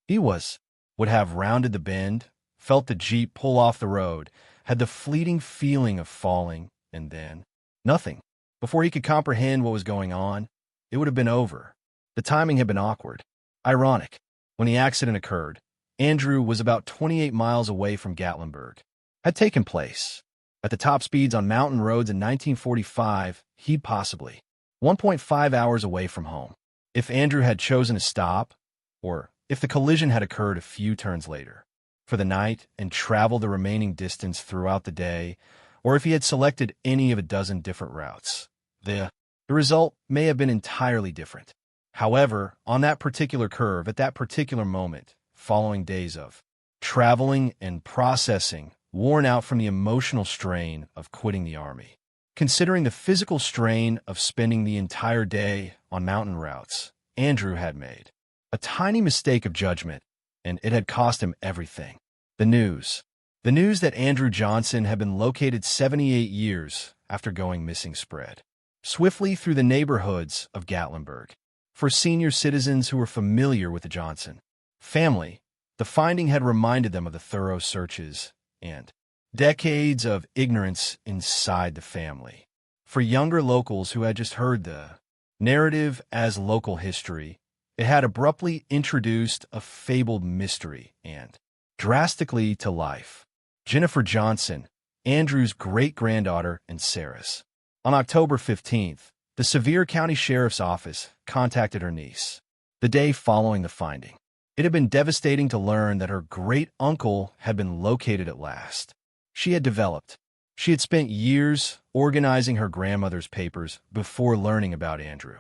He would have rounded the bend, felt the Jeep pull off the road, had the fleeting feeling of falling, and then nothing. Before he could comprehend what was going on, it would have been over. The timing had been awkward. Ironic. When the accident occurred, Andrew was about 28 miles away from Gatlinburg. Had taken place. At the top speeds on mountain roads in 1945, he'd possibly 1.5 hours away from home. If Andrew had chosen to stop, or if the collision had occurred a few turns later, for the night and travel the remaining distance throughout the day, or if he had selected any of a dozen different routes, the result may have been entirely different. However, on that particular curve, at that particular moment, following days of traveling and processing, worn out from the emotional strain of quitting the Army, Considering the physical strain of spending the entire day on mountain routes Andrew had made, a tiny mistake of judgment, and it had cost him everything. The news. The news that Andrew Johnson had been located 78 years after going missing spread swiftly through the neighborhoods of Gatlinburg. For senior citizens who were familiar with the Johnson family, the finding had reminded them of the thorough searches and decades of ignorance inside the family. For younger locals who had just heard the narrative as local history, it had abruptly introduced a fabled mystery and drastically to life. Jennifer Johnson, Andrew's great-granddaughter and Sarah's. On October 15th, the Sevier County Sheriff's Office contacted her niece. The day following the finding, it had been devastating to learn that her great-uncle had been located at last. She had spent years organizing her grandmother's papers before learning about Andrew,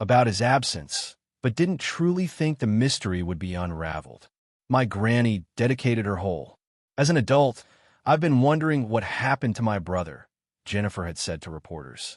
about his absence, but didn't truly think the mystery would be unraveled. My granny dedicated her whole. As an adult, I've been wondering what happened to my brother, Jennifer had said to reporters.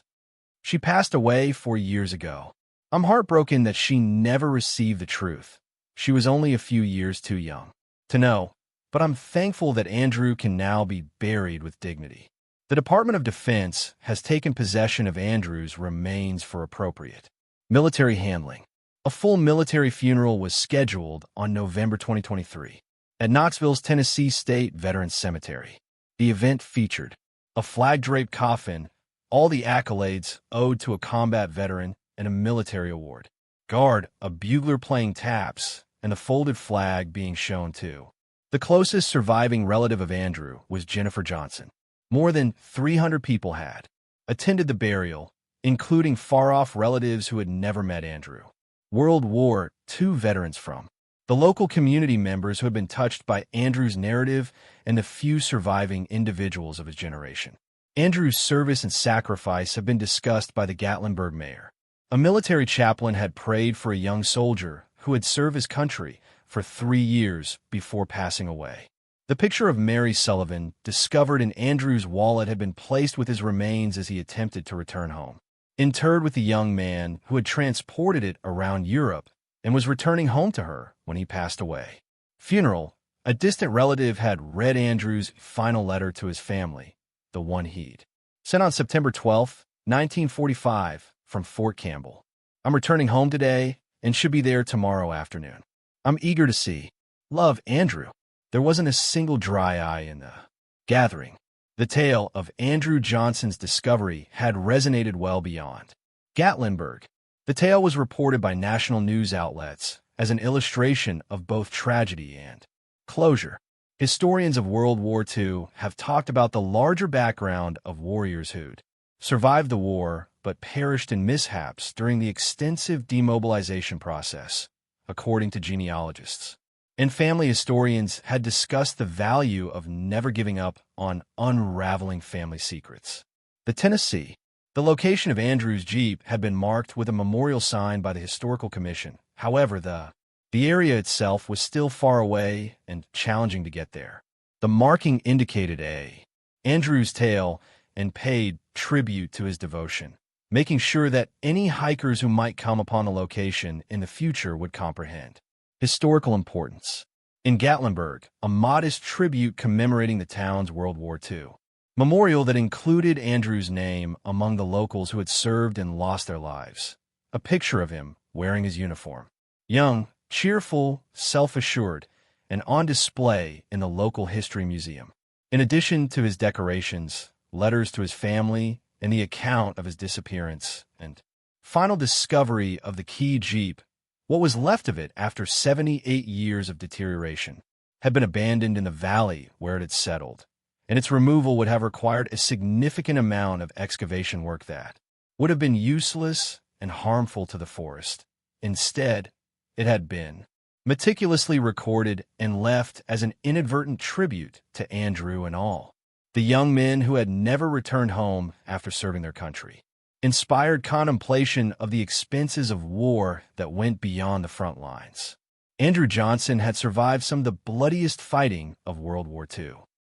She passed away 4 years ago. I'm heartbroken that she never received the truth. She was only a few years too young to know, but I'm thankful that Andrew can now be buried with dignity. The Department of Defense has taken possession of Andrew's remains for appropriate military handling. A full military funeral was scheduled on November 2023 at Knoxville's Tennessee State Veterans Cemetery. The event featured a flag-draped coffin, all the accolades owed to a combat veteran, and a military award. Guard, a bugler playing taps, and the folded flag being shown too. The closest surviving relative of Andrew was Jennifer Johnson. More than 300 people had attended the burial, including far-off relatives who had never met Andrew. World War II veterans from the local community members who had been touched by Andrew's narrative and the few surviving individuals of his generation. Andrew's service and sacrifice have been discussed by the Gatlinburg mayor. A military chaplain had prayed for a young soldier who had served his country for 3 years before passing away. The picture of Mary Sullivan, discovered in Andrew's wallet, had been placed with his remains as he attempted to return home. Interred with the young man who had transported it around Europe and was returning home to her when he passed away. Funeral. A distant relative had read Andrew's final letter to his family, the one he'd sent on September 12, 1945, from Fort Campbell. I'm returning home today and should be there tomorrow afternoon. I'm eager to see. Love, Andrew. There wasn't a single dry eye in the gathering. The tale of Andrew Johnson's discovery had resonated well beyond Gatlinburg. The tale was reported by national news outlets as an illustration of both tragedy and closure. Historians of World War II have talked about the larger background of warriors who'd survived the war but perished in mishaps during the extensive demobilization process, according to genealogists. And family historians had discussed the value of never giving up on unraveling family secrets. The Tennessee. The location of Andrew's Jeep had been marked with a memorial sign by the Historical Commission. However, the area itself was still far away and challenging to get there. The marking indicated Andrew's tale and paid tribute to his devotion, making sure that any hikers who might come upon the location in the future would comprehend historical importance. In Gatlinburg, a modest tribute commemorating the town's World War II memorial that included Andrew's name among the locals who had served and lost their lives. A picture of him wearing his uniform. Young, cheerful, self-assured, and on display in the local history museum. In addition to his decorations, letters to his family, and the account of his disappearance and final discovery of the key Jeep, what was left of it after 78 years of deterioration had been abandoned in the valley where it had settled, and its removal would have required a significant amount of excavation work that would have been useless and harmful to the forest. Instead, it had been meticulously recorded and left as an inadvertent tribute to Andrew and all the young men who had never returned home after serving their country. Inspired contemplation of the expenses of war that went beyond the front lines. Andrew Johnson had survived some of the bloodiest fighting of World War II.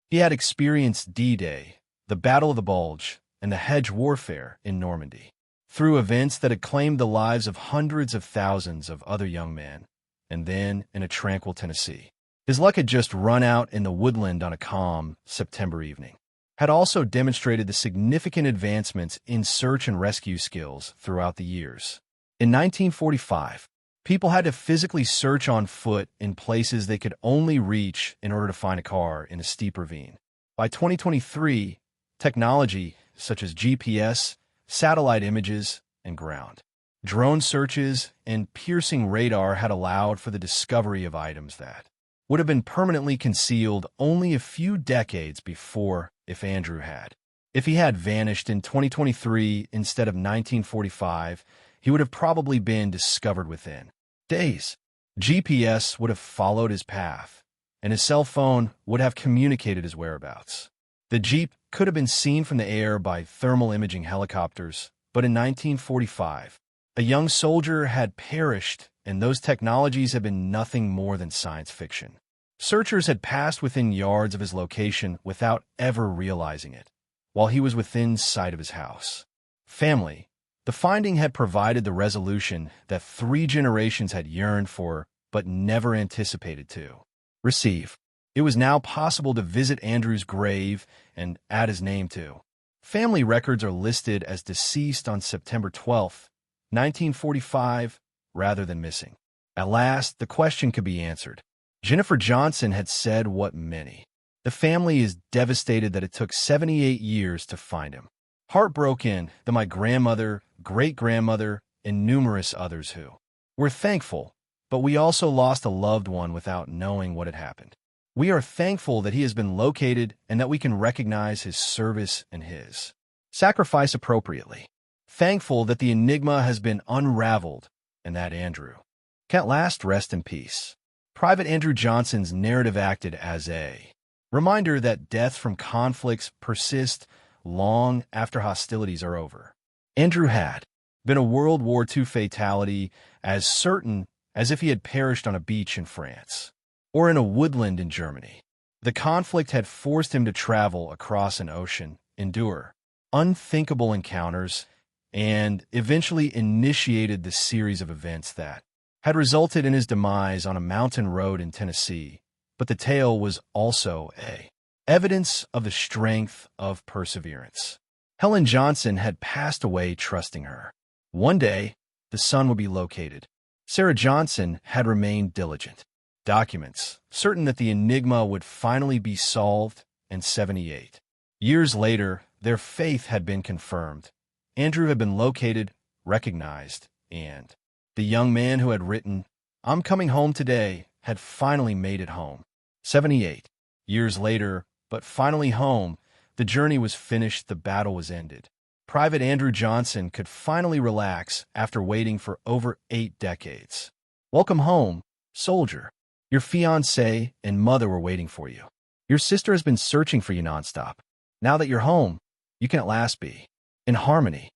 He had experienced D-Day, the Battle of the Bulge, and the hedge warfare in Normandy. Through events that had claimed the lives of hundreds of thousands of other young men, and then in a tranquil Tennessee. His luck had just run out in the woodland on a calm September evening. Had also demonstrated the significant advancements in search and rescue skills throughout the years. In 1945, people had to physically search on foot in places they could only reach in order to find a car in a steep ravine. By 2023, technology such as GPS, satellite images, and ground drone searches and piercing radar had allowed for the discovery of items that would have been permanently concealed only a few decades before if Andrew had. If he had vanished in 2023 instead of 1945, he would have probably been discovered within days. GPS would have followed his path, and his cell phone would have communicated his whereabouts. The Jeep could have been seen from the air by thermal imaging helicopters, but in 1945, a young soldier had perished, and those technologies had been nothing more than science fiction. Searchers had passed within yards of his location without ever realizing it, while he was within sight of his house. Family. The finding had provided the resolution that 3 generations had yearned for but never anticipated to receive. It was now possible to visit Andrew's grave and add his name to. Family records are listed as deceased on September 12, 1945, rather than missing. At last, the question could be answered. Jennifer Johnson had said what many. The family is devastated that it took 78 years to find him. Heartbroken that my grandmother, great-grandmother, and numerous others who were thankful, but we also lost a loved one without knowing what had happened. We are thankful that he has been located and that we can recognize his service and his sacrifice appropriately. Thankful that the enigma has been unraveled and that Andrew can at last rest in peace. Private Andrew Johnson's narrative acted as a reminder that death from conflicts persist long after hostilities are over. Andrew had been a World War II fatality as certain as if he had perished on a beach in France or in a woodland in Germany. The conflict had forced him to travel across an ocean, endure unthinkable encounters, and eventually initiated the series of events that had resulted in his demise on a mountain road in Tennessee. But the tale was also evidence of the strength of perseverance. Helen Johnson had passed away trusting her. One day, the son would be located. Sarah Johnson had remained diligent. Documents, certain that the enigma would finally be solved, and 78 years later, their faith had been confirmed. Andrew had been located, recognized, and the young man who had written, "I'm coming home today," had finally made it home. 78 years later, but finally home, the journey was finished, the battle was ended. Private Andrew Johnson could finally relax after waiting for over 8 decades. Welcome home, soldier. Your fiancé and mother were waiting for you. Your sister has been searching for you nonstop. Now that you're home, you can at last be in harmony.